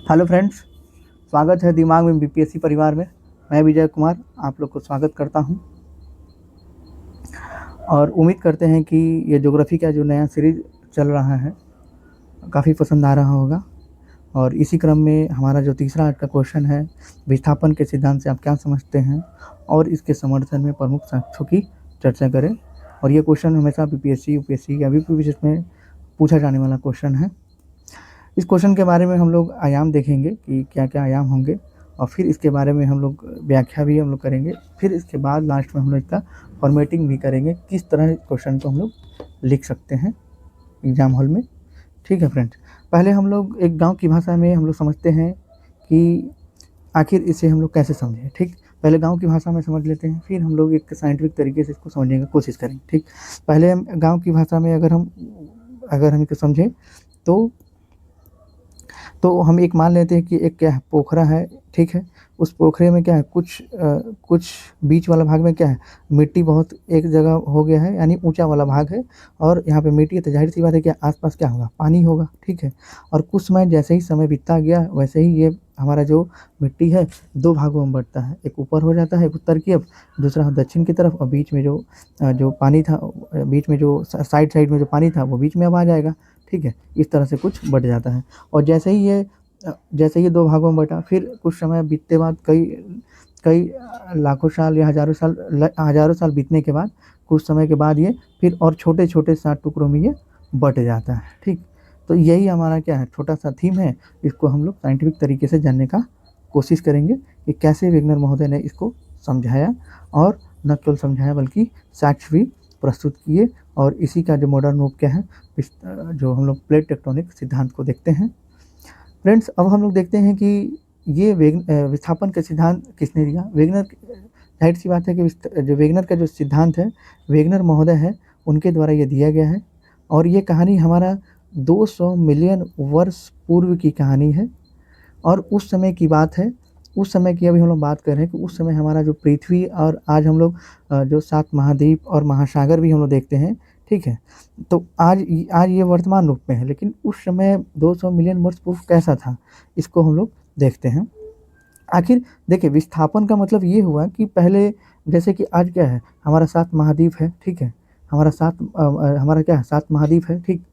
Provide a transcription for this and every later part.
Hello friends, स्वागत है दिमाग में बीपीएससी परिवार में। मैं विजय कुमार आप लोग को स्वागत करता हूं और उम्मीद करते हैं कि ये ज्योग्राफी का जो नया सीरीज चल रहा है काफ़ी पसंद आ रहा होगा। और इसी क्रम में हमारा जो तीसरा आज का क्वेश्चन है, विस्थापन के सिद्धांत से आप क्या समझते हैं, और इसके समर्थन में प्रमुख साक्ष्यों की चर्चा करें। और ये क्वेश्चन हमेशा बीपीएससी, यूपीएससी या वीपीएससी में पूछा जाने वाला क्वेश्चन है। इस क्वेश्चन के बारे में हम लोग आयाम देखेंगे कि क्या क्या आयाम होंगे, और फिर इसके बारे में हम लोग व्याख्या भी हम लोग करेंगे। फिर इसके बाद लास्ट में हम लोग इसका फॉर्मेटिंग भी करेंगे, किस तरह क्वेश्चन को हम लोग लिख सकते हैं एग्जाम हॉल में। ठीक है फ्रेंड्स, पहले हम लोग एक गांव की भाषा में हम लोग समझते हैं कि आखिर इसे हम लोग कैसे समझें। ठीक, पहले गांव की भाषा में समझ लेते हैं, फिर हम लोग एक साइंटिफिक तरीके से इसको समझने की कोशिश करेंगे। ठीक, पहले हम गाँव की भाषा में अगर हम इसको समझें तो हम एक मान लेते हैं कि एक क्या है, पोखरा है। ठीक है, उस पोखरे में क्या है, कुछ बीच वाला भाग में क्या है, मिट्टी बहुत एक जगह हो गया है, यानी ऊंचा वाला भाग है, और यहाँ पे मिट्टी है, तो जाहिर सी बात है कि आसपास क्या होगा, पानी होगा। ठीक है, और कुछ समय जैसे ही समय बीतता गया वैसे ही ये हमारा जो मिट्टी है दो भागों में बढ़ता है, एक ऊपर हो जाता है, एक उत्तर की तरफ, दूसरा दक्षिण की तरफ, और बीच में जो पानी था, बीच में जो साइड साइड में जो पानी था वो बीच में अब आ जाएगा। ठीक है, इस तरह से कुछ बढ़ जाता है। और जैसे ही दो भागों में बटा, फिर कुछ समय बीतते बाद कई कई लाखों साल या हज़ारों साल बीतने के बाद, कुछ समय के बाद ये फिर और छोटे-छोटे 7 टुकड़ों में ये बँट जाता है। ठीक, तो यही हमारा क्या है, छोटा-सा थीम है। इसको हम लोग साइंटिफिक तरीके से जानने का कोशिश करेंगे कि कैसे वेगनर महोदय ने इसको समझाया, और न केवल समझाया बल्कि साक्ष्य भी प्रस्तुत किए। और इसी का जो मॉडर्न रूप क्या है, जो हम लोग प्लेट टेक्टोनिक सिद्धांत को देखते हैं। फ्रेंड्स, अब हम लोग देखते हैं कि ये विस्थापन का सिद्धांत किसने दिया। वेगनर, जाहिर सी बात है कि जो वेगनर का जो सिद्धांत है, वेगनर महोदय है, उनके द्वारा ये दिया गया है। और ये कहानी हमारा 200 मिलियन वर्ष पूर्व की कहानी है, और उस समय की बात है। उस समय की अभी हम लोग बात कर रहे हैं कि उस समय हमारा जो पृथ्वी, और आज हम लोग जो 7 महाद्वीप और महासागर भी हम लोग देखते हैं। ठीक है, तो आज ये वर्तमान रूप में है, लेकिन उस समय 200 मिलियन वर्ष पूर्व कैसा था, इसको हम लोग देखते हैं। आखिर देखिए, विस्थापन का मतलब ये हुआ कि पहले, जैसे कि आज क्या है, हमारा 7 महाद्वीप है। ठीक है, हमारा क्या है, 7 महाद्वीप है। ठीक,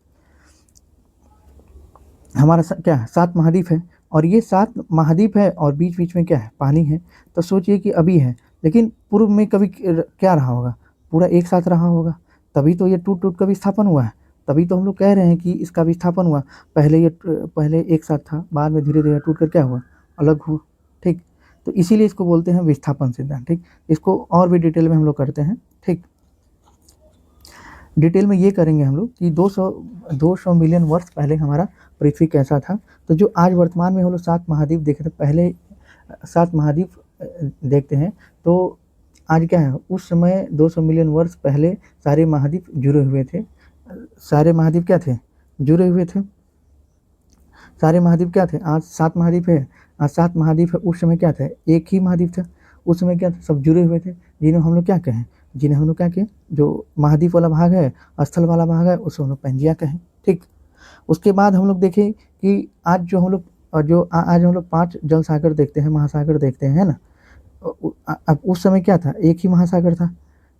क्या है, 7 महाद्वीप है, और ये 7 महाद्वीप है, और बीच बीच में क्या है, पानी है। तो सोचिए कि अभी है, लेकिन पूर्व में कभी क्या रहा होगा, पूरा एक साथ रहा होगा, तभी तो ये टूट टूट का विस्थापन हुआ है। तभी तो हम लोग कह रहे हैं कि इसका विस्थापन हुआ। पहले एक साथ था, बाद में धीरे धीरे टूट कर क्या हुआ, अलग हुआ। ठीक, तो इसीलिए इसको बोलते हैं विस्थापन सिद्धांत। ठीक, इसको और भी डिटेल में हम लोग करते हैं। ठीक, डिटेल में ये करेंगे हम लोग कि 200 मिलियन वर्ष पहले हमारा पृथ्वी कैसा था। तो जो आज वर्तमान में हम लोग 7 महाद्वीप देख रहे थे, पहले 7 महाद्वीप देखते हैं, तो आज क्या है, उस समय 200 मिलियन वर्ष पहले सारे महाद्वीप जुड़े हुए थे। सारे महाद्वीप क्या थे, जुड़े हुए थे। सारे महाद्वीप क्या थे, आज 7 महाद्वीप है, आज 7 महाद्वीप है, उस समय क्या था, एक ही महाद्वीप था। उस समय क्या था, सब जुड़े हुए थे, जिन्हें हम लोग क्या कहें, जिन्हें हम लोग क्या कहें, जो महाद्वीप वाला भाग है, स्थल वाला भाग है, उसको हम लोग पेंजिया कहें। ठीक, उसके बाद हम लोग देखें कि आज जो हम लोग आज हम लोग 5 जल सागर देखते हैं, महासागर देखते हैं, है ना। अब उस समय क्या था, एक ही महासागर था,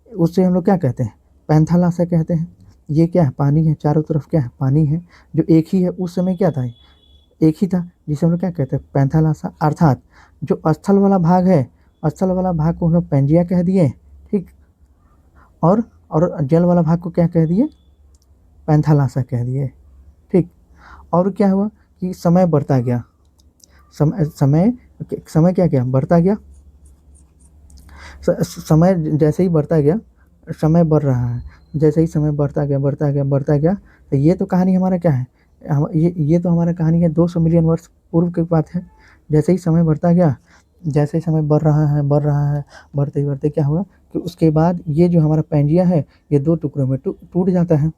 उससे हम लोग क्या कहते हैं, पैंथालासा कहते हैं। ये क्या है, पानी है, चारों तरफ क्या है, पानी है, जो एक ही है। उस समय क्या था, एक ही था, जिसे हम लोग क्या कहते हैं, पैंथालासा। अर्थात जो स्थल वाला भाग है, स्थल वाला भाग को हम लोग पेंजिया कह दिए। ठीक, और जल वाला भाग को क्या कह दिए, पैंथालासा कह दिए। ठीक, और क्या हुआ कि समय बढ़ता गया, समय समय क्या क्या बढ़ता गया, समय जैसे ही बढ़ता गया, समय बढ़ रहा है, जैसे ही समय बढ़ता गया, तो ये तो कहानी हमारा क्या है, ये तो हमारा कहानी है 200 मिलियन वर्ष पूर्व की बात है। जैसे ही समय बढ़ता गया, जैसे ही समय बढ़ रहा है, बढ़ते बढ़ते क्या हुआ कि उसके बाद ये जो हमारा पेंजिया है, ये 2 टुकड़ों में टूट जाता है।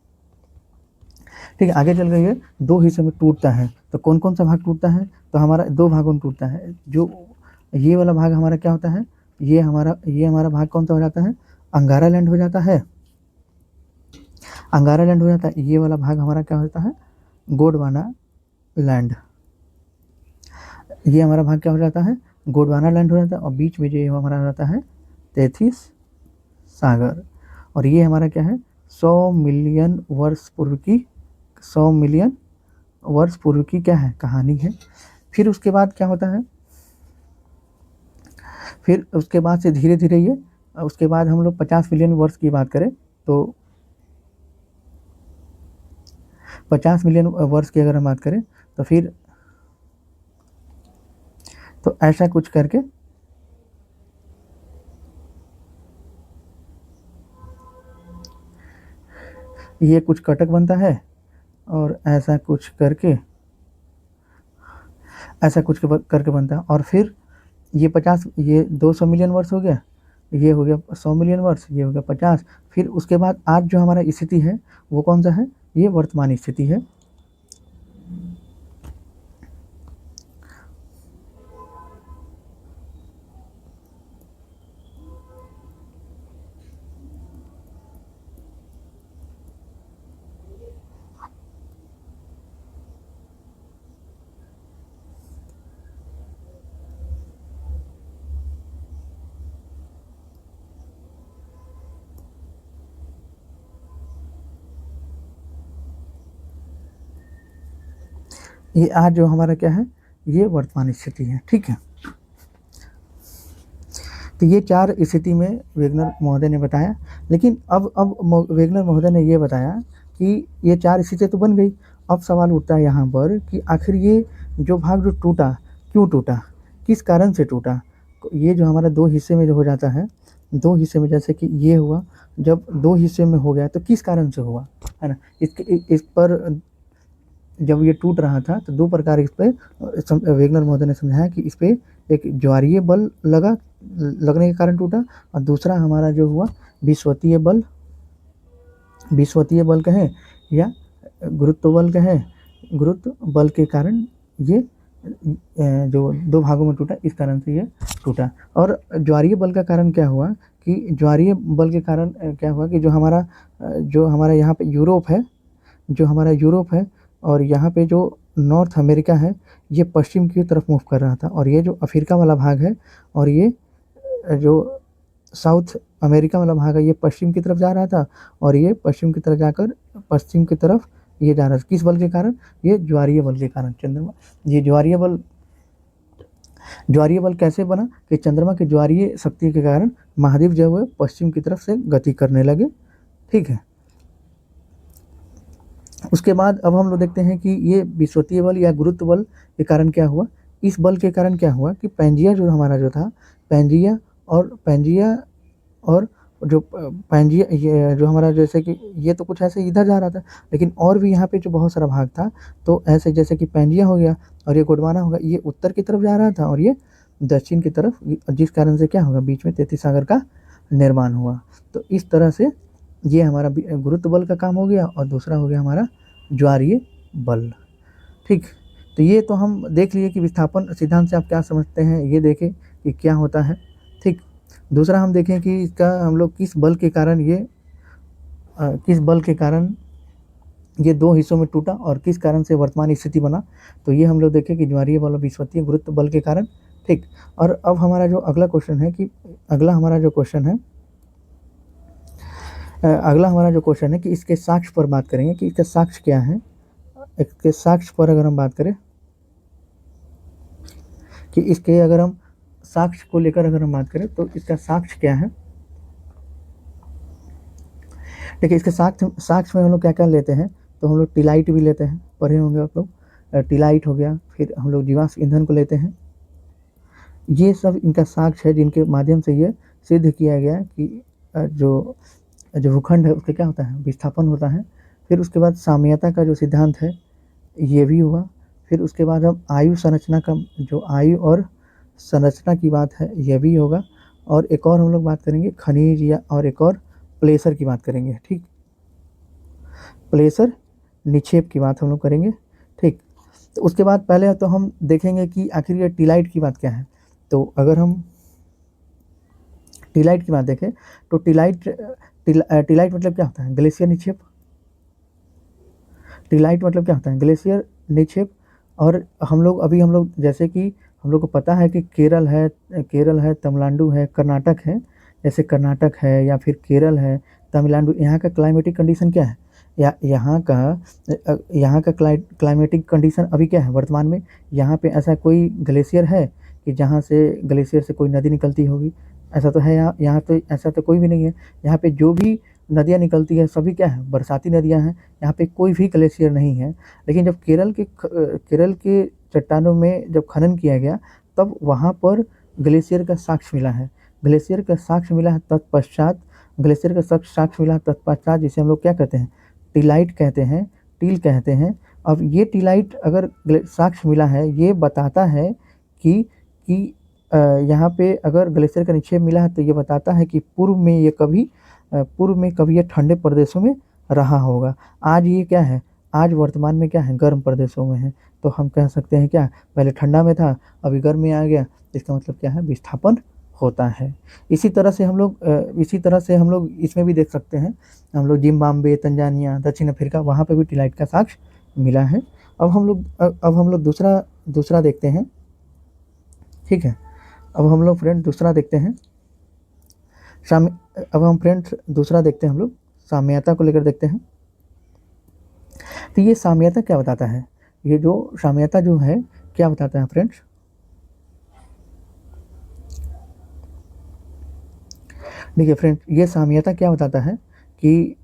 ठीक है, आगे चल गई है, 2 हिस्सों में टूटता है। तो कौन कौन सा भाग टूटता है, तो हमारा 2 भागों में टूटता है। जो ये वाला भाग हमारा क्या होता है, ये हमारा भाग कौन सा हो जाता है, अंगारा लैंड हो जाता है। अंगारा लैंड हो जाता है। ये वाला भाग हमारा क्या होता है, गोंडवाना लैंड। ये हमारा भाग क्या हो जाता है, गोंडवाना लैंड हो जाता है, और बीच में जो हमारा रहता है तैथिस सागर। और ये हमारा क्या है, 100 मिलियन वर्ष पूर्व की, 100 मिलियन वर्ष पूर्व की क्या है, कहानी है। फिर उसके बाद क्या होता है, फिर उसके बाद से धीरे धीरे ये, उसके बाद हम लोग 50 मिलियन वर्ष की बात करें तो 50 मिलियन वर्ष की अगर हम बात करें तो फिर तो ऐसा कुछ करके ये कुछ कटक बनता है, और ऐसा कुछ करके, ऐसा कुछ करके बनता है। और फिर ये 50, ये 200 मिलियन वर्ष हो गया, ये हो गया 100 मिलियन वर्ष, ये हो गया 50। फिर उसके बाद आज जो हमारा स्थिति है वो कौन सा है, ये वर्तमान स्थिति है। ये आज जो हमारा क्या है, ये वर्तमान स्थिति है, ठीक है। तो ये 4 स्थिति में वेगनर महोदय ने बताया। लेकिन अब वेगनर महोदय ने ये बताया कि ये 4 स्थितियाँ तो बन गई। अब सवाल उठता है यहाँ पर कि आखिर ये जो भाग जो टूटा, क्यों टूटा, किस कारण से टूटा। ये जो हमारा 2 हिस्से में जो हो जाता है, 2 हिस्से में जैसे कि ये हुआ, जब 2 हिस्से में हो गया तो किस कारण से हुआ, है ना। इस पर जब ये टूट रहा था तो 2 प्रकार इस पे वेगनर महोदय ने समझाया कि इस पे एक ज्वारीय बल लगने के कारण टूटा, और दूसरा हमारा जो हुआ विस्वतीय बल, विस्वतीय बल कहें या गुरुत्व बल कहें, गुरुत्व बल के कारण ये जो 2 भागों में टूटा, इस कारण से ये टूटा। और ज्वारीय बल का कारण क्या हुआ कि ज्वारीय बल के कारण क्या हुआ कि जो हमारा यहाँ पे यूरोप है, जो हमारा यूरोप है, और यहाँ पे जो नॉर्थ अमेरिका है, ये पश्चिम की तरफ मूव कर रहा था, और ये जो अफ्रीका वाला भाग है, और ये जो साउथ अमेरिका वाला भाग है, ये पश्चिम की तरफ जा रहा था, और ये पश्चिम की तरफ जाकर पश्चिम की तरफ ये जा रहा था। किस बल के कारण, ये ज्वारीय बल के कारण। चंद्रमा, ये ज्वारीय बल कैसे बना कि चंद्रमा की ज्वारीय शक्ति के कारण महाद्वीप जो है पश्चिम की तरफ से गति करने लगे, ठीक है। उसके बाद अब हम लोग देखते हैं कि ये विस्वतीय बल या गुरुत्व बल के कारण क्या हुआ। इस बल के कारण क्या हुआ कि पैंजिया जो हमारा जो था, पैंजिया और जो पैंजिया, ये जो हमारा जैसे कि ये तो कुछ ऐसे इधर जा रहा था, लेकिन और भी यहाँ पे जो बहुत सारा भाग था, तो ऐसे जैसे कि पैंजिया हो गया और ये गोंडवाना होगा, ये उत्तर की तरफ जा रहा था और ये दक्षिण की तरफ, जिस कारण से क्या होगा, बीच में तैतीस सागर का निर्माण हुआ। तो इस तरह से ये हमारा गुरुत्व बल का काम हो गया, और दूसरा हो गया हमारा ज्वारीय बल, ठीक। तो ये तो हम देख लिए कि विस्थापन सिद्धांत से आप क्या समझते हैं, ये देखें कि क्या होता है, ठीक। दूसरा हम देखें कि इसका हम लोग किस बल के कारण ये 2 हिस्सों में टूटा और किस कारण से वर्तमान स्थिति बना। तो ये हम लोग देखें कि ज्वारीय बल और विस्वतीय गुरुत्व बल के कारण, ठीक। और अब हमारा जो अगला क्वेश्चन है कि इसके साक्ष्य पर बात करेंगे कि इसका साक्ष्य क्या है। इसके साक्ष्य पर अगर हम बात करें कि इसके अगर हम साक्ष्य को लेकर अगर हम बात करें तो इसका साक्ष्य क्या है। देखिए, इसके साक्ष्य में हम लोग क्या क्या लेते हैं, तो हम लोग टिलाइट भी लेते हैं, पढ़े होंगे आप लोग, टिलाइट हो गया। फिर हम लोग जीवाश्म ईंधन को लेते हैं। ये सब इनका साक्ष्य है जिनके माध्यम से ये सिद्ध किया गया कि जो भूखंड है उसका क्या होता है, विस्थापन होता है। फिर उसके बाद साम्यता का जो सिद्धांत है ये भी हुआ। फिर उसके बाद हम आयु संरचना का, जो आयु और संरचना की बात है, यह भी होगा। और एक और हम लोग बात करेंगे खनिज या, और एक और प्लेसर की बात करेंगे, ठीक। प्लेसर निक्षेप की बात हम लोग करेंगे, ठीक। तो उसके बाद पहले तो हम देखेंगे कि आखिर ये टिलाइट की बात क्या है। तो अगर हम टिलाइट की बात देखें तो टिलाइट मतलब क्या होता है, ग्लेशियर निक्षेप। टिलाइट मतलब क्या होता है, ग्लेशियर निक्षेप। और हम लोग जैसे कि हम लोग को पता है कि केरल है, तमिलनाडु है, कर्नाटक है। जैसे कर्नाटक है या फिर केरल है, तमिलनाडु, यहाँ का क्लाइमेटिक कंडीशन क्या है? यहाँ का क्लाइमेटिक कंडीशन अभी क्या है वर्तमान में? यहाँ पे ऐसा कोई ग्लेशियर है कि जहाँ से ग्लेशियर से कोई नदी निकलती होगी? ऐसा तो है यहाँ तो ऐसा तो कोई भी नहीं है। यहाँ पे जो भी नदियाँ निकलती है सभी क्या है? बरसाती नदियाँ हैं। यहाँ पे कोई भी ग्लेशियर नहीं है। लेकिन जब केरल के चट्टानों में जब खनन किया गया, तब वहाँ पर ग्लेशियर का साक्ष्य मिला है। ग्लेशियर का साक्ष्य मिला है तत्पश्चात ग्लेशियर का साक्ष्य मिला है तत्पश्चात जिसे हम लोग क्या कहते हैं? टिलाइट कहते हैं, टील कहते हैं। अब ये टिलाइट अगर साक्ष्य मिला है, ये बताता है कि यहाँ पे अगर ग्लेशियर का निक्षेप मिला है तो ये बताता है कि पूर्व में कभी ये ठंडे प्रदेशों में रहा होगा। आज ये क्या है? आज वर्तमान में क्या है? गर्म प्रदेशों में है। तो हम कह सकते हैं क्या? पहले ठंडा में था, अभी गर्म में आ गया। इसका मतलब क्या है? विस्थापन होता है। इसी तरह से हम लोग इसमें भी देख सकते हैं। हम लोग जिम्बाब्वे, तंजानिया, दक्षिण अफ्रीका, वहाँ पे भी टिलाइट का साक्ष्य मिला है। अब हम लोग दूसरा देखते हैं। ठीक है, अब हम लोग फ्रेंड दूसरा देखते हैं। हम लोग साम्यता को लेकर देखते हैं। तो ये साम्यता क्या बताता है? ये जो साम्यता जो है क्या बताता है फ्रेंड्स? देखिए फ्रेंड्स, ये साम्यता क्या बताता है कि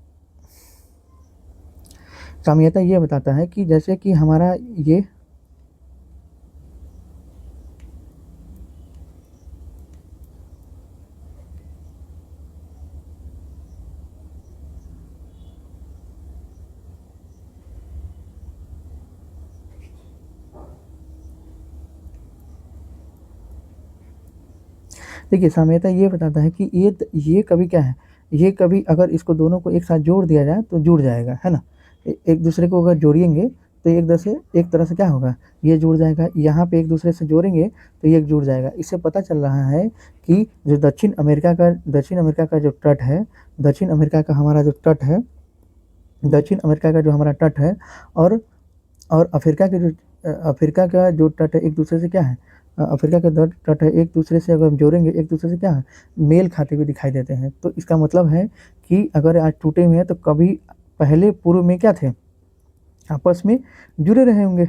साम्यता ये बताता है कि जैसे कि हमारा ये देखिए साम्यता ये बताता है कि ये कभी क्या है? ये कभी अगर इसको दोनों को एक साथ जोड़ दिया जाए तो जुड़ जाएगा, है ना? एक दूसरे को अगर जोड़ेंगे तो एक तरह से क्या होगा? ये जुड़ जाएगा। यहाँ पे एक दूसरे से जोड़ेंगे तो ये जुड़ जाएगा। इससे पता चल रहा है कि जो दक्षिण अमेरिका का जो तट है, दक्षिण अमेरिका का हमारा जो तट है, दक्षिण अमेरिका का जो हमारा तट है और अफ्रीका का जो तट है, एक दूसरे से क्या है? अफ्रीका का तट है, एक दूसरे से अगर हम जोड़ेंगे, एक दूसरे से क्या है? मेल खाते हुए दिखाई देते हैं। तो इसका मतलब है कि अगर आज टूटे हुए हैं तो कभी पहले पूर्व में क्या थे? आपस में जुड़े रहे होंगे।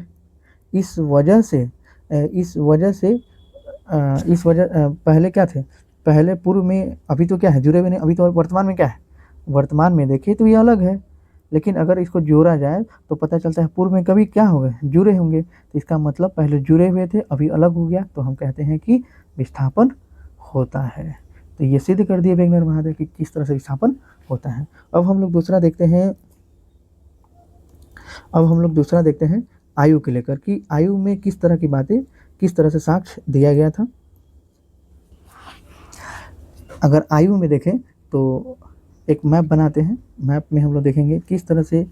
पहले क्या थे? पहले पूर्व में, अभी तो क्या है? जुड़े हुए नहीं, अभी तो वर्तमान में क्या है? वर्तमान में देखें तो ये अलग है। लेकिन अगर इसको जोड़ा जाए तो पता चलता है पूर्व में कभी क्या हो गए? जुड़े होंगे। तो इसका मतलब पहले जुड़े हुए थे, अभी अलग हो गया, तो हम कहते हैं कि विस्थापन होता है। तो ये सिद्ध कर दिए वेगनर महादेव कि किस तरह से विस्थापन होता है। अब हम लोग दूसरा देखते हैं आयु को लेकर कि आयु में किस तरह से साक्ष्य दिया गया था। अगर आयु में देखें तो एक मैप बनाते हैं। मैप में हम लोग देखेंगे किस तरह से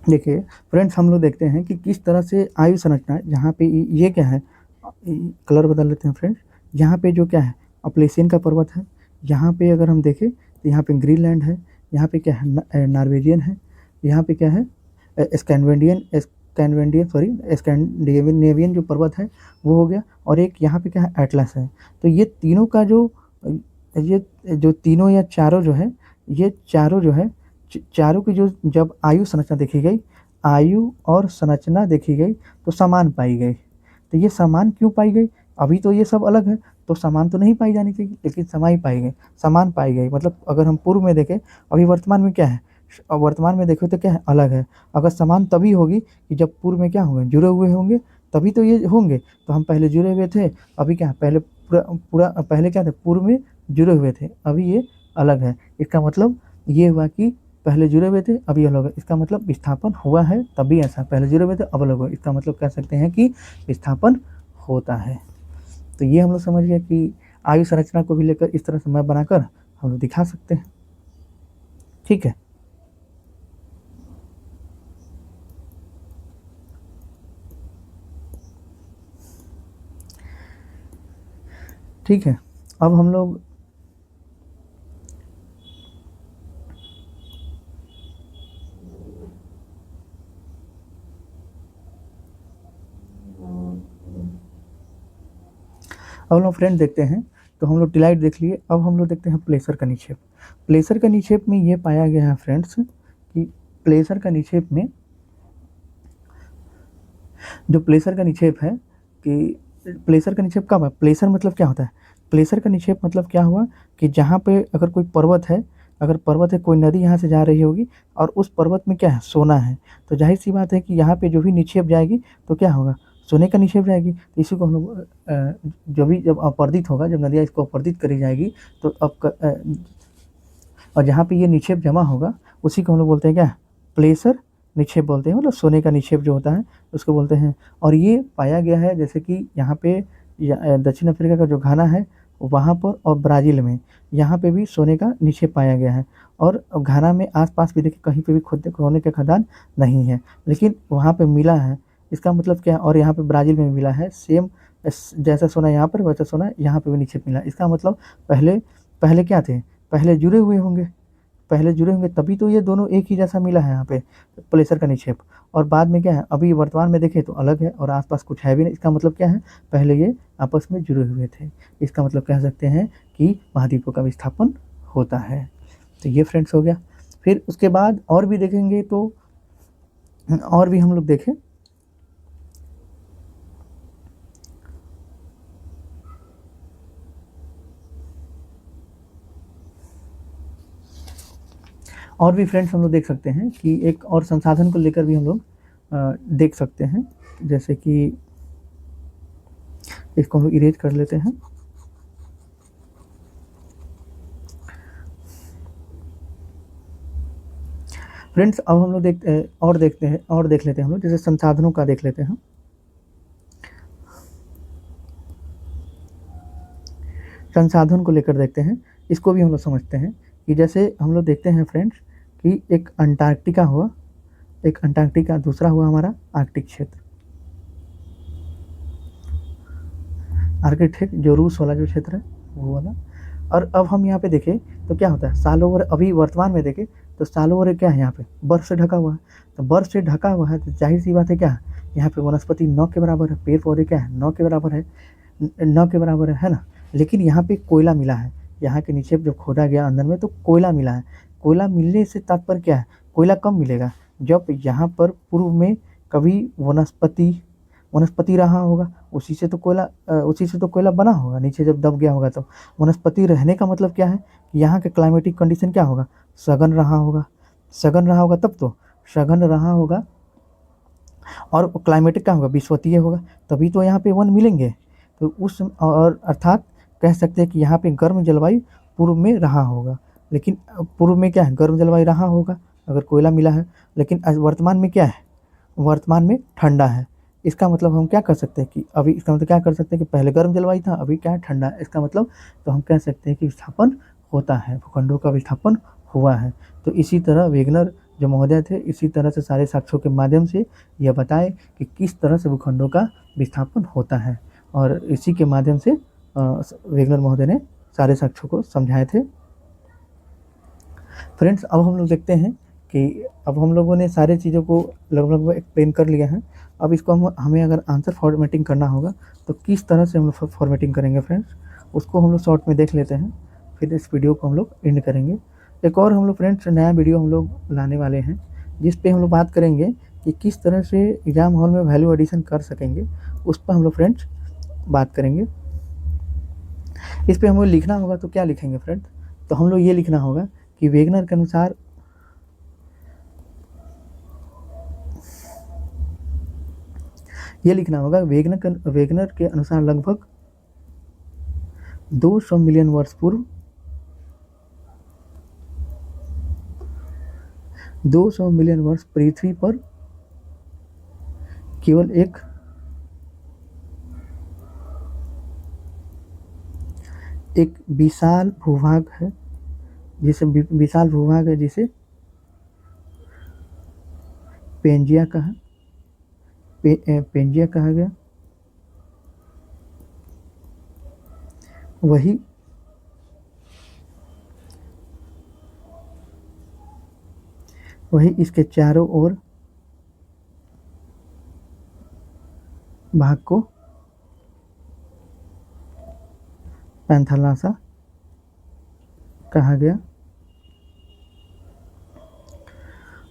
देखिए फ्रेंड्स, हम लोग देखते हैं कि किस तरह से आयु संरचना, जहाँ पे ये क्या है? कलर बदल लेते हैं फ्रेंड्स। यहाँ पे जो क्या है? अपलेशियन का पर्वत है। यहाँ पे अगर हम देखें तो यहाँ पे ग्रीनलैंड है। यहाँ पे क्या है? नॉर्वेजियन है। यहाँ पे क्या है? स्कैंडिनेवियन जो पर्वत है वो हो गया। और एक यहाँ पे क्या है? एटलस है। तो ये तीनों का ये जो तीनों या चारों जो है, ये चारों जो है, चारों की जो जब आयु और संरचना देखी गई तो समान पाई गई। तो ये समान क्यों पाई गई? अभी तो ये सब अलग है, तो समान तो नहीं पाई जानी चाहिए, लेकिन समान पाई गई। मतलब अगर हम पूर्व में देखें, अभी वर्तमान में क्या है? वर्तमान में देखें तो क्या है? अलग है। अगर समान तभी होगी कि जब पूर्व में क्या होंगे? जुड़े हुए होंगे, तभी तो ये होंगे। तो हम पहले जुड़े हुए थे, अभी क्या है? पहले क्या थे? पूर्व में जुड़े हुए थे, अभी ये अलग है। इसका मतलब ये हुआ कि पहले जुड़े हुए थे, अभी अलग है। इसका मतलब विस्थापन हुआ है, तभी ऐसा। पहले जुड़े हुए थे, अब अलग हुआ। इसका मतलब कह सकते हैं कि विस्थापन होता है। तो ये हम लोग समझ गए कि आयु संरचना को भी लेकर इस तरह से मैप बनाकर हम लोग दिखा सकते हैं। ठीक है, ठीक है। अब हम लोग फ्रेंड देखते हैं, तो हम लोग टिलाइट देख लिए। अब हम लोग देखते हैं प्लेसर का निक्षेप। प्लेसर का निक्षेप में ये पाया गया है फ्रेंड्स कि प्लेसर का निक्षेप में जो प्लेसर का निक्षेप है कि प्लेसर का निक्षेप कब है? प्लेसर मतलब क्या होता है? प्लेसर का निक्षेप मतलब क्या हुआ कि जहाँ पे अगर कोई पर्वत है, अगर पर्वत है, कोई नदी यहाँ से जा रही होगी और उस पर्वत में क्या है? सोना है, तो जाहिर सी बात है कि यहाँ पे जो भी निक्षेप जाएगी तो क्या होगा? सोने का निक्षेप जाएगी। तो इसी को हम लोग जो भी जब अपर्दित होगा, जब नदियाँ इसको अपर्दित करी जाएगी तो और जहाँ पे ये निक्षेप जमा होगा उसी को हम लोग बोलते हैं क्या? प्लेसर निक्षेप बोलते हैं, मतलब सोने का निक्षेप जो होता है उसको बोलते हैं। और ये पाया गया है जैसे कि यहाँ पे दक्षिण अफ्रीका का जो घाना है वहाँ पर और ब्राज़ील में, यहाँ पे भी सोने का निक्षेप पाया गया है। और घाना में आस-पास भी देखिए कहीं पे भी सोने का खदान नहीं है, लेकिन वहाँ पे मिला है। इसका मतलब क्या है? और यहाँ पे ब्राज़ील में मिला है सेम जैसा सोना यहाँ पर वैसा सोना यहाँ पे भी निक्षेप मिला। इसका मतलब पहले पहले क्या थे? पहले जुड़े हुए होंगे, पहले जुड़े होंगे तभी तो ये दोनों एक ही जैसा मिला है यहाँ पे प्लेसर का निक्षेप। और बाद में क्या है? अभी वर्तमान में देखें तो अलग है और आसपास कुछ है भी नहीं। इसका मतलब क्या है? पहले ये आपस में जुड़े हुए थे। इसका मतलब कह सकते हैं कि महाद्वीपों का विस्थापन होता है। तो ये फ्रेंड्स हो गया। फिर उसके बाद और भी देखेंगे तो और भी हम लोग देखें और भी फ्रेंड्स हम लोग देख सकते हैं कि एक और संसाधन को लेकर भी हम लोग देख सकते हैं। जैसे कि इसको हम लोग इरेज कर लेते हैं। फ्रेंड्स अब हम लोग देखते हैं और देख लेते हैं हम लोग, जैसे संसाधनों का देख लेते हैं। संसाधन को लेकर देखते हैं, इसको भी हम लोग समझते हैं कि जैसे हम लोग देखते हैं फ्रेंड्स कि एक अंटार्कटिका हुआ, एक अंटार्कटिका, दूसरा हुआ हमारा आर्कटिक क्षेत्र। आर्कटिक जो रूस वाला जो क्षेत्र है वो वाला। और अब हम यहाँ पे देखें तो क्या होता है? सालों भर अभी वर्तमान में देखें तो सालों भर क्या है? यहाँ पे बर्फ से ढका हुआ है। तो बर्फ से ढका हुआ है तो जाहिर सी बात है क्या? यहाँ पे वनस्पति 9 के बराबर है, पेड़ पौधे क्या है? 9 के बराबर है, 9 के बराबर है ना? लेकिन यहाँ पे कोयला मिला है, यहाँ के नीचे जो खोदा गया अंदर में तो कोयला मिला है। कोयला मिलने से तात्पर्य क्या है? कोयला कब मिलेगा? जब यहाँ पर पूर्व में कभी वनस्पति रहा होगा, उसी से तो कोयला बना होगा, नीचे जब दब गया होगा तो। वनस्पति रहने का मतलब क्या है कि यहाँ के क्लाइमेटिक कंडीशन क्या होगा? सघन रहा होगा, सघन रहा होगा तब तो, सघन रहा होगा और क्लाइमेटिक क्या होगा? विषुवतीय होगा, तभी तो यहाँ पे वन मिलेंगे। तो उस और अर्थात कह सकते हैं कि यहाँ पे गर्म जलवायु पूर्व में रहा होगा। लेकिन पूर्व में क्या है? गर्म जलवायु रहा होगा अगर कोयला मिला है। लेकिन वर्तमान में क्या है? वर्तमान में ठंडा है। इसका मतलब हम क्या कर सकते हैं कि अभी इसका मतलब क्या कर सकते हैं कि पहले गर्म जलवायु था, अभी क्या है? ठंडा है। इसका मतलब तो हम कह सकते हैं कि विस्थापन होता है, भूखंडों का विस्थापन हुआ है। तो इसी तरह वेगनर जो महोदय थे इसी तरह से सारे साक्ष्यों के माध्यम से यह बताए कि किस तरह से भूखंडों का विस्थापन होता है, और इसी के माध्यम से वेगनर महोदय ने सारे साक्ष्यों को समझाए थे। फ्रेंड्स अब हम लोग देखते हैं कि अब हम लोगों ने सारी चीज़ों को लगभग एक्सप्लेन कर लिया है। अब इसको हमें अगर आंसर फॉर्मेटिंग करना होगा तो किस तरह से हम लोग फॉर्मेटिंग करेंगे फ्रेंड्स, उसको हम लोग शॉर्ट में देख लेते हैं, फिर इस वीडियो को हम लोग एंड करेंगे। एक और हम लोग फ्रेंड्स नया वीडियो हम लोग लाने वाले हैं जिस पे हम लोग बात करेंगे कि किस तरह से एग्ज़ाम हॉल में वैल्यू एडिशन कर सकेंगे, उस पर हम लोग फ्रेंड्स बात करेंगे। इस पे हमें लिखना होगा तो क्या लिखेंगे फ्रेंड्स? तो हम लोग ये लिखना होगा कि वेगनर के अनुसार ये लिखना होगा वेगनर के अनुसार लगभग 200 मिलियन वर्ष पूर्व 200 मिलियन वर्ष पृथ्वी पर केवल एक विशाल भूभाग है, जिसे विशाल भूभाग है, जिसे पेंजिया कहा पेंजिया कहा गया। वही इसके चारों ओर भाग को पैंथालासा कहा गया।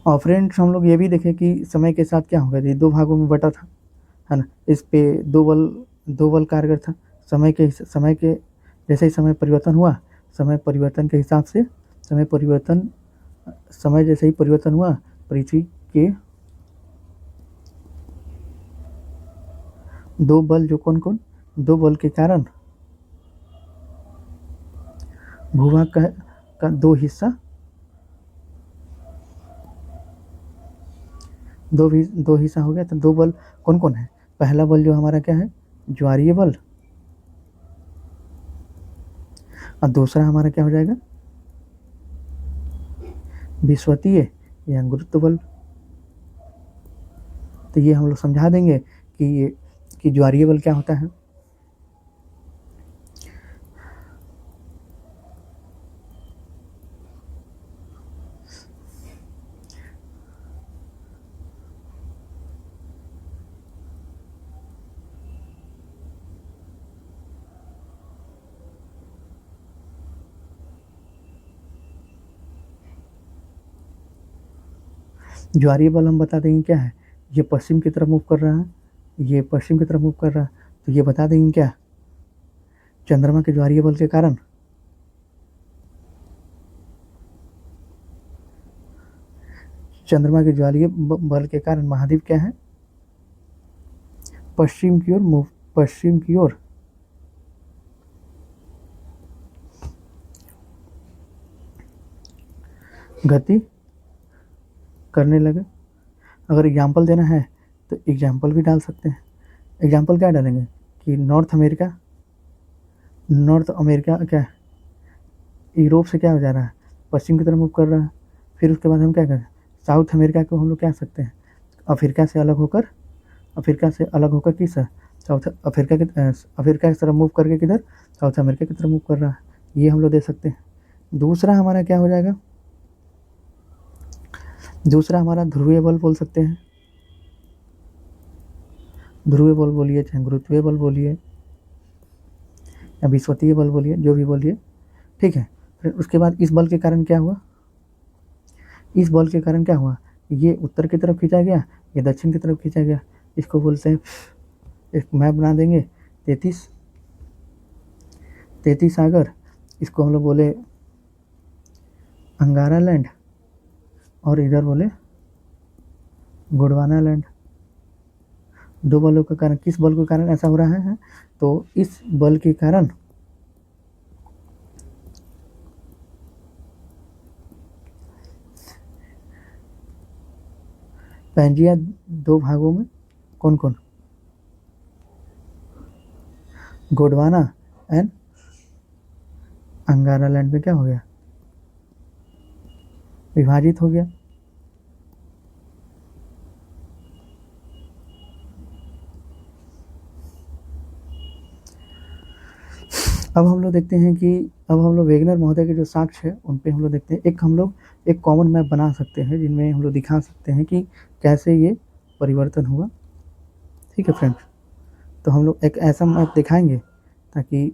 और फ्रेंड्स हम लोग ये भी देखें कि समय के साथ क्या हो गया, ये दो भागों में बटा था, है ना। इस पे दो बल कारगर था। समय के जैसे ही समय परिवर्तन हुआ, समय परिवर्तन के हिसाब से समय जैसे ही परिवर्तन हुआ, पृथ्वी के दो बल, जो कौन कौन, दो बल के कारण भूभाग का दो हिस्सा हो गया। तो दो बल कौन कौन है? पहला बल जो हमारा क्या है, ज्वारीय बल, और दूसरा हमारा क्या हो जाएगा, विस्वतीय या गुरुत्व बल। तो ये हम लोग समझा देंगे कि ज्वारीय बल क्या होता है। ज्वारीय बल हम बता देंगे क्या है, ये पश्चिम की तरफ मूव कर रहा है, ये पश्चिम की तरफ मूव कर रहा है। तो ये बता देंगे क्या, चंद्रमा के ज्वारीय बल के कारण महाद्वीप क्या है, पश्चिम की ओर गति करने लगे। अगर एग्जाम्पल देना है तो एग्जाम्पल भी डाल सकते हैं। एग्जाम्पल क्या डालेंगे कि नॉर्थ अमेरिका क्या यूरोप से क्या हो जा रहा है, पश्चिम की तरफ मूव कर रहा है। फिर उसके बाद हम क्या करें, साउथ अमेरिका को हम लोग क्या सकते हैं, अफ्रीका से अलग होकर किस साउथ अफ्रीका की तरफ मूव करके किधर, साउथ अमेरिका की तरफ मूव कर रहा है। ये हम लोग दे सकते हैं। दूसरा हमारा क्या हो जाएगा, दूसरा हमारा ध्रुवीय बल बोल सकते हैं। ध्रुवीय बल बोलिए, चाहे गुरुत्वीय बल बोलिए या विस्वतीय बल बोलिए, जो भी बोलिए, ठीक है। फिर उसके बाद इस बल के कारण क्या हुआ, ये उत्तर की तरफ खींचा गया, ये दक्षिण की तरफ खींचा गया। इसको बोलते हैं, एक मैप बना देंगे, 33 सागर, इसको हम लोग बोले अंगारा लैंड, और इधर बोले गोंडवाना लैंड। दो बलों के कारण, किस बल के कारण ऐसा हो रहा है, तो इस बल के कारण पैंजिया दो भागों में कौन कौन, गोंडवाना एंड अंगारा लैंड में क्या हो गया, विभाजित हो गया। अब हम लोग देखते हैं कि वेगनर महोदय के जो साक्ष्य है उन पे हम लोग देखते हैं। हम लोग एक कॉमन मैप बना सकते हैं, जिनमें हम लोग दिखा सकते हैं कि कैसे ये परिवर्तन हुआ। ठीक है फ्रेंड्स, तो हम लोग एक ऐसा मैप दिखाएंगे ताकि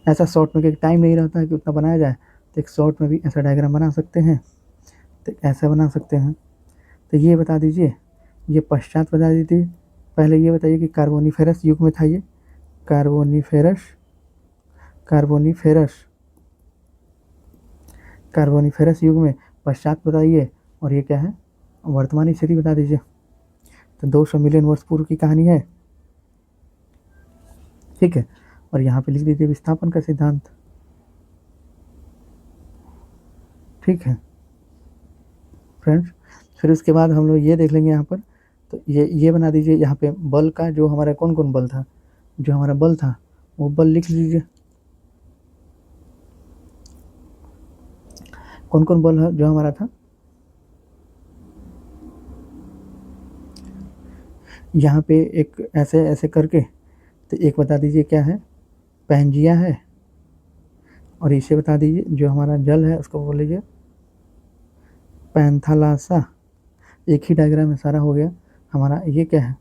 ऐसा शॉर्ट में, क्योंकि टाइम नहीं रहता है कि उतना बनाया जाए, तो एक शॉर्ट में भी ऐसा डायग्राम बना सकते हैं, तो ऐसा बना सकते हैं। तो ये बता दीजिए, ये पश्चात बता दीजिए। पहले ये बताइए कि कार्बोनिफेरस युग में था ये, कार्बोनिफेरस युग में, पश्चात बताइए, और ये क्या है, वर्तमान स्थिति बता दीजिए। तो 200 मिलियन वर्ष पूर्व की कहानी है, ठीक है। और यहाँ पे लिख दीजिए विस्थापन का सिद्धांत, ठीक है फ्रेंड्स। फिर उसके बाद हम लोग ये देख लेंगे यहाँ पर, तो ये बना दीजिए यहाँ पे बल का, जो हमारा कौन कौन बल था, जो हमारा बल था वो बल लिख लीजिए। कौन कौन बल है जो हमारा था, यहाँ पे एक ऐसे ऐसे करके, तो एक बता दीजिए क्या है, पैंजिया है, और इसे बता दीजिए जो हमारा जल है उसको बोल लीजिए पैंथालासा। एक ही डायग्राम में सारा हो गया हमारा। ये क्या है,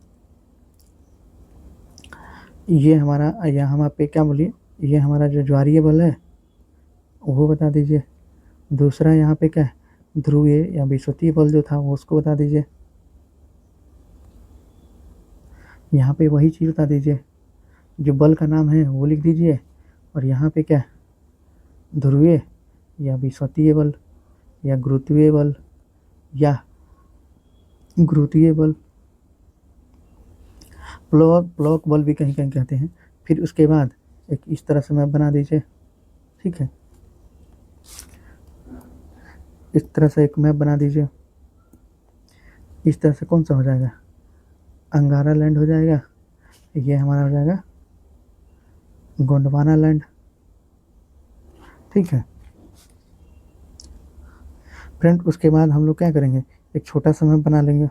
ये हमारा, यहाँ पे क्या बोलिए, ये हमारा जो ज्वारीय बल है वो बता दीजिए। दूसरा यहाँ पे क्या है, ध्रुवीय या विषुवतीय बल जो था वो उसको बता दीजिए। यहाँ पे वही चीज़ बता दीजिए, जो बल का नाम है वो लिख दीजिए। और यहाँ पे क्या है, ध्रुवीय या विषुवतीय बल या गुरुत्वीय बल या गुरुत्वीय बल, प्लॉक बल भी कहीं कहीं कहते हैं। फिर उसके बाद एक इस तरह से मैप बना दीजिए, ठीक है, इस तरह से एक मैप बना दीजिए। इस तरह से कौन सा हो जाएगा, अंगारा लैंड हो जाएगा, ये हमारा हो जाएगा गोंडवाना लैंड, ठीक है फ्रेंड। उसके बाद हम लोग क्या करेंगे, एक छोटा सा मैप बना लेंगे।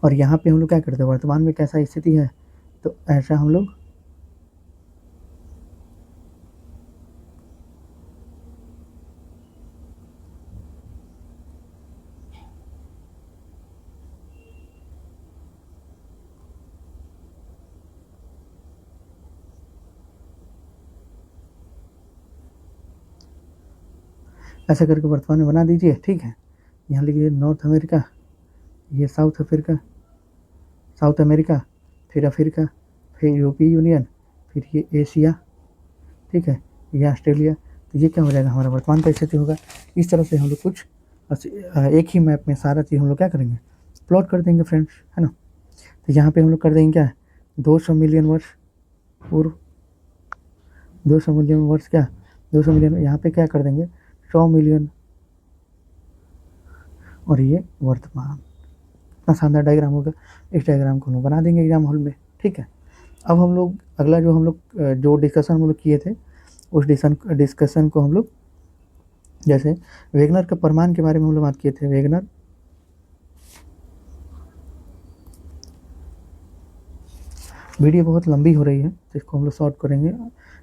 और यहाँ पे हम लोग क्या करते हैं, वर्तमान में कैसा स्थिति है, तो ऐसा हम लोग ऐसा करके वर्तमान में बना दीजिए, ठीक है। यहाँ लिखिए नॉर्थ अमेरिका, ये साउथ अफ्रीका, साउथ अमेरिका, फिर अफ्रीका, फिर यूरोपीय यूनियन, फिर ये एशिया, ठीक है, ये ऑस्ट्रेलिया। तो ये क्या हो जाएगा, हमारा वर्तमान का स्थिति होगा। इस तरह से हम लोग कुछ एक ही मैप में सारा चीज़ हम लोग क्या करेंगे, प्लॉट कर देंगे फ्रेंड्स, है ना। तो यहाँ पे हम लोग कर देंगे क्या, 200 मिलियन वर्ष पूर्व, 200 मिलियन वर्ष क्या, 200 मिलियन, यहाँ पे क्या कर देंगे 100 मिलियन, और ये वर्तमान। इतना शानदार डायग्राम होगा। इस डायग्राम को हम लोग बना देंगे एग्जाम हॉल में, ठीक है। अब हम लोग अगला जो हम लोग जो डिस्कशन हम लोग किए थे, उस डिस्कशन को हम लोग, जैसे वेगनर के परमाणु के बारे में हम लोग बात किए थे। वेगनर, वीडियो बहुत लंबी हो रही है तो इसको हम लोग शॉर्ट करेंगे।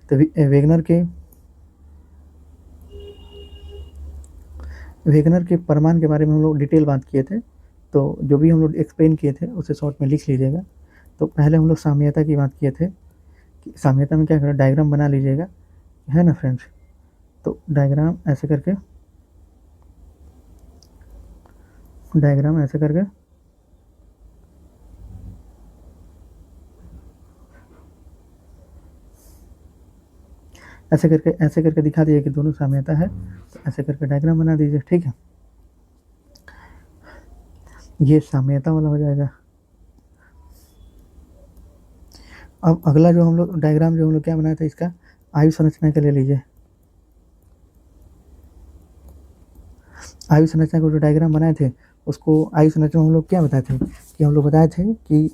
तो वेगनर के परमाणु के बारे में हम लोग डिटेल बात किए थे। तो जो भी हम लोग एक्सप्लेन किए थे उसे शॉर्ट में लिख लीजिएगा। तो पहले हम लोग साम्यता की बात किए थे कि साम्यता में क्या करें, डायग्राम बना लीजिएगा, है ना फ्रेंड्स। तो डायग्राम ऐसे करके, डायग्राम ऐसे करके, ऐसे करके दिखा दीजिए कि दोनों साम्यता है। तो ऐसे करके डायग्राम बना दीजिए, ठीक है। ये साम्यता वाला हो जाएगा। अब अगला जो हम लोग डायग्राम जो हम लोग क्या बनाया था, इसका आयु संरचना का ले लीजिए। आयु संरचना को जो डायग्राम बनाए थे, उसको आयु संरचना हम लोग क्या बताए थे, कि हम लोग बताए थे कि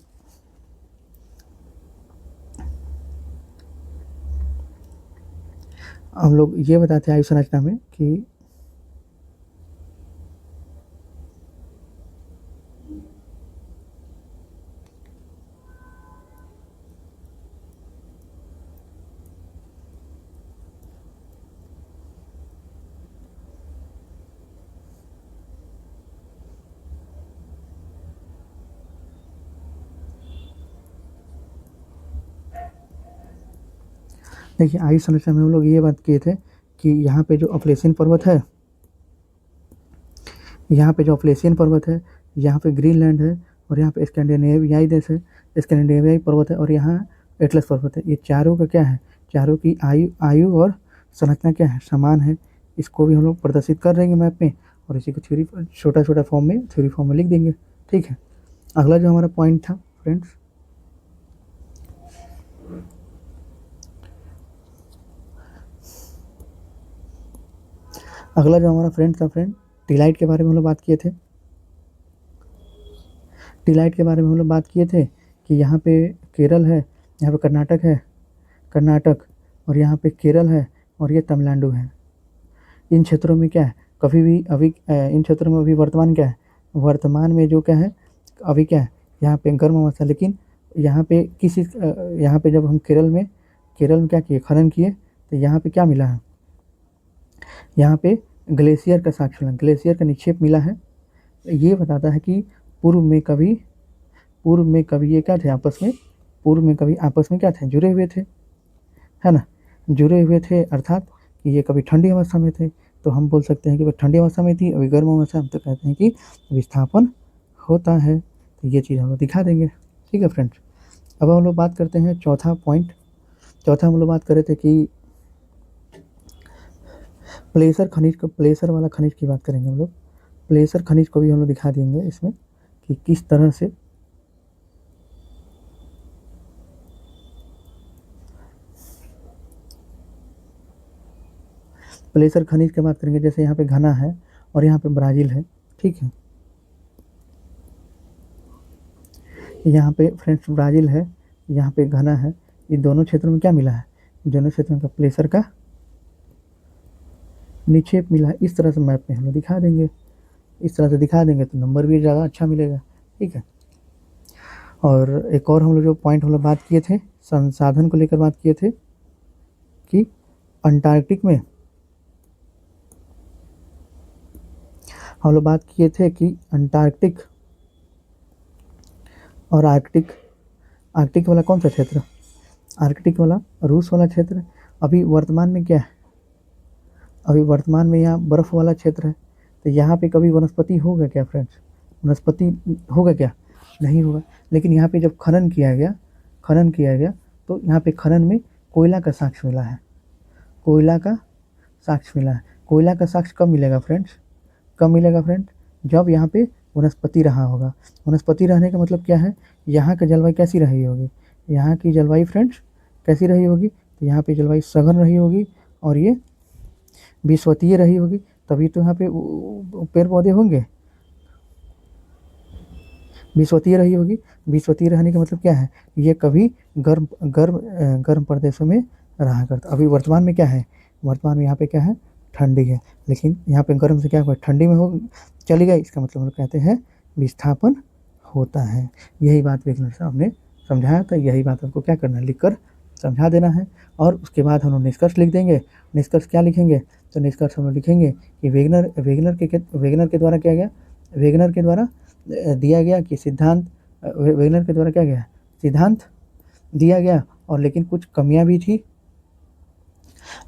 हम लोग ये बताए थे आयु संरचना में कि देखिए आयु संरचना में हम लोग ये बात किए थे कि यहाँ पे जो अफलेसियन पर्वत है, यहाँ पे जो अफलेसियन पर्वत है, यहाँ पे ग्रीनलैंड है, और यहाँ पे स्कैंडिनेवियाई देश है, स्कैंडिनेवियाई पर्वत है, और यहाँ एटलस पर्वत है। ये चारों का क्या है, चारों की आयु आयु और संरचना क्या है, समान है। इसको भी हम लोग प्रदर्शित कर देंगे मैप में, और इसी को थ्योरी छोटा छोटा फॉर्म में, थ्योरी फॉर्म में लिख देंगे, ठीक है। अगला जो हमारा पॉइंट था फ्रेंड्स, अगला जो हमारा फ्रेंड था, टी लाइट के बारे में हम लोग बात किए थे। टीलाइट के बारे में हम लोग बात किए थे कि यहाँ पे केरल है, यहाँ पे कर्नाटक है, कर्नाटक, और यहाँ पे केरल है, और ये तमिलनाडु है। इन क्षेत्रों में क्या है, कभी भी अभी इन क्षेत्रों में अभी वर्तमान क्या है, वर्तमान में जो क्या है अभी क्या है, यहाँ पे गर्म अवस्था। लेकिन यहाँ पे यहाँ पे जब हम केरल में क्या किए, खनन किए, तो यहाँ पे क्या मिला है, यहाँ पे ग्लेशियर का साक्ष्य मिला, ग्लेशियर का निक्षेप मिला है। ये बताता है कि पूर्व में कभी ये क्या थे आपस में, पूर्व में कभी आपस में क्या थे, जुड़े हुए थे, है ना, जुड़े हुए थे, अर्थात कि ये कभी ठंडी अवस्था में थे, तो हम बोल सकते हैं कि भाई ठंडी अवस्था में थी, अभी गर्म अवस्था में, तो कहते हैं कि विस्थापन होता है। तो ये चीज़ हम लोग दिखा देंगे। ठीक है फ्रेंड्स, अब हम लोग बात करते हैं चौथा पॉइंट। चौथा हम लोग बात कर रहे थे कि प्लेसर वाला खनिज की बात करेंगे हम लोग। प्लेसर खनिज को भी हम लोग दिखा देंगे इसमें कि किस तरह से प्लेसर खनिज की बात करेंगे। जैसे यहाँ पे घना है और यहाँ पे ब्राज़ील है, ठीक है, यहाँ पे फ्रेंड्स ब्राज़ील है, यहाँ पे घना है। ये दोनों क्षेत्रों में क्या मिला है, दोनों क्षेत्रों का प्लेसर का निक्षेप मिला है। इस तरह से मैप में हम लोग दिखा देंगे, इस तरह से दिखा देंगे तो नंबर भी ज़्यादा अच्छा मिलेगा। ठीक है, और एक और हम लोग जो पॉइंट हम लोग बात किए थे, संसाधन को लेकर बात किए थे कि अंटार्कटिक में हम लोग बात किए थे कि अंटार्कटिक और आर्कटिक वाला कौन सा क्षेत्र, आर्कटिक वाला रूस वाला क्षेत्र। अभी वर्तमान में क्या है, अभी वर्तमान में यहाँ बर्फ़ वाला क्षेत्र है। तो यहाँ पे कभी वनस्पति होगा क्या फ्रेंड्स, वनस्पति होगा क्या, नहीं होगा। लेकिन यहाँ पे जब खनन किया गया तो यहाँ पे खनन में कोयला का साक्ष्य मिला है, कोयला का साक्ष्य मिला है। कोयला का साक्ष्य कब मिलेगा फ्रेंड्स, कब मिलेगा फ्रेंड्स, जब यहाँ पे वनस्पति रहा होगा। वनस्पति रहने का मतलब क्या है, यहाँ की जलवायु कैसी रही होगी, यहाँ की जलवायु फ्रेंड्स कैसी रही होगी, तो यहाँ पे जलवायु सघन रही होगी और ये विषवतीय रही होगी, तभी तो यहाँ पे पेड़ पौधे होंगे। विषवतीय रही होगी, विषवतीय रहने का मतलब क्या है, ये कभी गर्म प्रदेशों में रहा करता। अभी वर्तमान में क्या है, वर्तमान में यहाँ पे क्या है, ठंडी है, लेकिन यहाँ पे गर्म से क्या हुआ, ठंडी में हो चली गई, इसका मतलब हम लोग कहते हैं विस्थापन होता है। यही बात विघ्न साहब ने समझाया था, यही बात हमको क्या करना है, लिख कर समझा देना है। और उसके बाद हम लोग निष्कर्ष लिख देंगे। निष्कर्ष क्या लिखेंगे, तो निष्कर्ष हम लोग लिखेंगे कि वेगनर के द्वारा क्या गया, वेगनर के द्वारा दिया गया कि सिद्धांत, वेगनर के द्वारा क्या गया, सिद्धांत दिया गया, और लेकिन कुछ कमियां भी थी,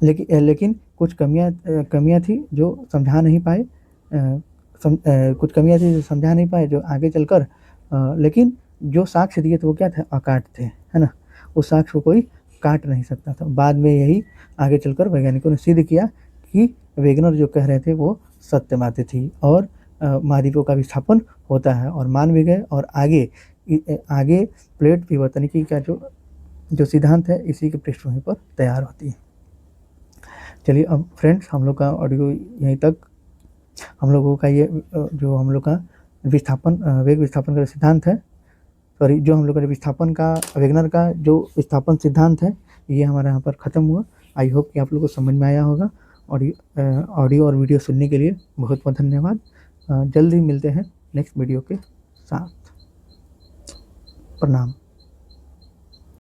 लेकिन कुछ कमियां थी जो समझा नहीं पाए, कुछ कमियां थी जो समझा नहीं पाए, जो आगे चलकर लेकिन जो साक्ष्य दिए थे वो क्या थे, अकाट थे, है ना, उस साक्ष्य को कोई काट नहीं सकता था। बाद में यही आगे चलकर वैज्ञानिकों ने सिद्ध किया कि वेगनर जो कह रहे थे वो सत्य बातें थी, और महाद्वीपों का विस्थापन होता है, और मान भी गए। और आगे प्लेट विवर्तनिकी का जो सिद्धांत है इसी के पृष्ठभूमि पर तैयार होती है। चलिए अब फ्रेंड्स, हम लोग का ऑडियो यहीं तक। हम लोगों का ये जो हम लोग का वेग विस्थापन का सिद्धांत है, सॉरी, जो हम लोग का विस्थापन का, वेगनर का जो विस्थापन सिद्धांत है, ये हमारा यहाँ पर ख़त्म हुआ। आई होप कि आप लोगों को समझ में आया होगा। ऑडियो और वीडियो सुनने के लिए बहुत बहुत धन्यवाद। जल्द ही मिलते हैं नेक्स्ट वीडियो के साथ। प्रणाम।